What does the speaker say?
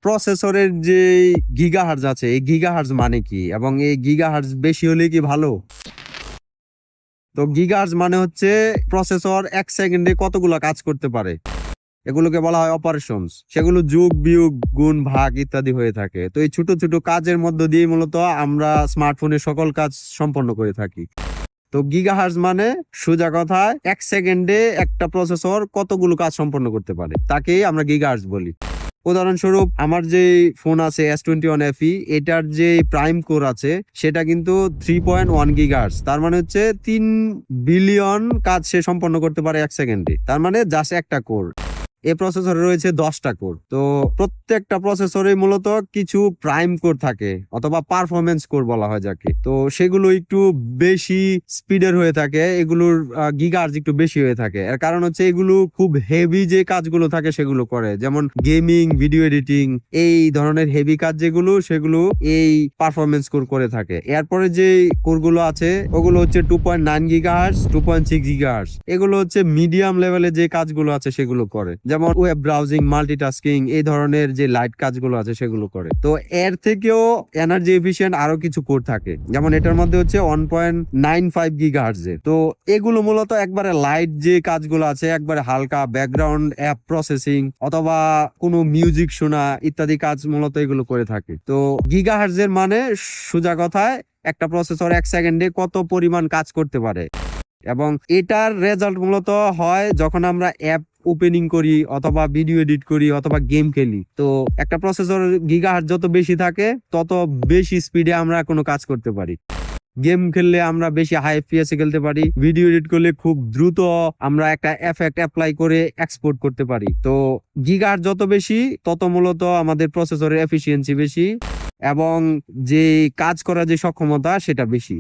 প্রসেসরের যে গিগাহার্জ আছে, এই গিগাহার্জ মানে কি এবং এই গিগাহার্জ বেশি হলে কি ভালো? তো গিগাহার্জ মানে হচ্ছে প্রসেসর 1 সেকেন্ডে কতগুলো কাজ করতে পারে, এগুলোকে বলা হয় অপারেশনস। সেগুলো যোগ বিয়োগ গুণ ভাগ ইত্যাদি হয়ে থাকে। তো এই ছোট ছোট কাজের মধ্য দিয়ে মূলত আমরা স্মার্টফোনের সকল কাজ সম্পন্ন করে থাকি। তো গিগাহার্জ মানে সোজা কথায় 1 সেকেন্ডে একটা প্রসেসর কতগুলো কাজ সম্পন্ন করতে পারে, তাকেই আমরা গিগাহার্জ বলি। উদাহরণস্বরূপ আমার যে ফোন আছে S21 FE, এটার যে প্রাইম কোর আছে সেটা কিন্তু 3.1 গিগাহার্জ। তার মানে হচ্ছে 3 বিলিয়ন কাজ সে সম্পন্ন করতে পারে 1 সেকেন্ডে। তার মানে জাস্ট একটা কোর। এই প্রসেসরে রয়েছে 10টা কোর। তো প্রত্যেকটা প্রসেসরে মূলত কিছু প্রাইম কোর থাকে অথবা পারফরমেন্স কোর বলা হয় যাকে। তো সেগুলো একটু বেশি স্পিডের হয়ে থাকে, এগুলোর গিগাহার্জ একটু বেশি হয়ে থাকে। এর কারণ হচ্ছে এগুলো খুব হেভি যে কাজগুলো থাকে সেগুলো করে, যেমন গেমিং, ভিডিও এডিটিং, এই ধরনের হেভি কাজ যেগুলো সেগুলো এই পারফরমেন্স কোর করে থাকে। এরপরে যে কোরগুলো আছে ওগুলো হচ্ছে 2.9 গিগাহার্জ, 2.6 গিগাহার্জ। এগুলো হচ্ছে মিডিয়াম লেভেলে যে কাজগুলো আছে সেগুলো করে, যেমন ওয়েব ব্রাউজিং, মাল্টিটাস্কিং, এই ধরনের যে লাইট কাজগুলো আছে সেগুলো করে। তো এর থেকেও এনার্জি এফিশিয়েন্ট আরো কিছু কোর থাকে, যেমন এটার মধ্যে হচ্ছে 1.95 গিগাহার্জ। তো এগুলো মূলত একবারে লাইট যে কাজগুলো আছে, একবারে হালকা ব্যাকগ্রাউন্ড অ্যাপ প্রসেসিং অথবা কোনো মিউজিক শোনা ইত্যাদি কাজ মূলত এগুলো করে থাকে। তো গিগাহার্জের মানে সোজা কথায় একটা প্রসেসর 1 সেকেন্ডে কত পরিমাণ কাজ করতে পারে, এবং এটার রেজাল্ট মূলত হয় যখন আমরা অ্যাপ ওপেনিং করি অথবা ভিডিও এডিট করি অথবা গেম খেলি। তো একটা প্রসেসর গিগাহার্জ যত বেশি থাকে তত বেশি স্পিডে আমরা কোনো কাজ করতে পারি। গেম খেললে আমরা বেশি হাই FPS এ খেলতে পারি, ভিডিও এডিট করলে খুব দ্রুত আমরা একটা এফেক্ট অ্যাপ্লাই করে এক্সপোর্ট করতে পারি। তো গিগাহার্জ যত বেশি তত মূলত আমাদের প্রসেসরের এফিসিয়েন্সি বেশি এবং যে কাজ করার যে সক্ষমতা সেটা বেশি।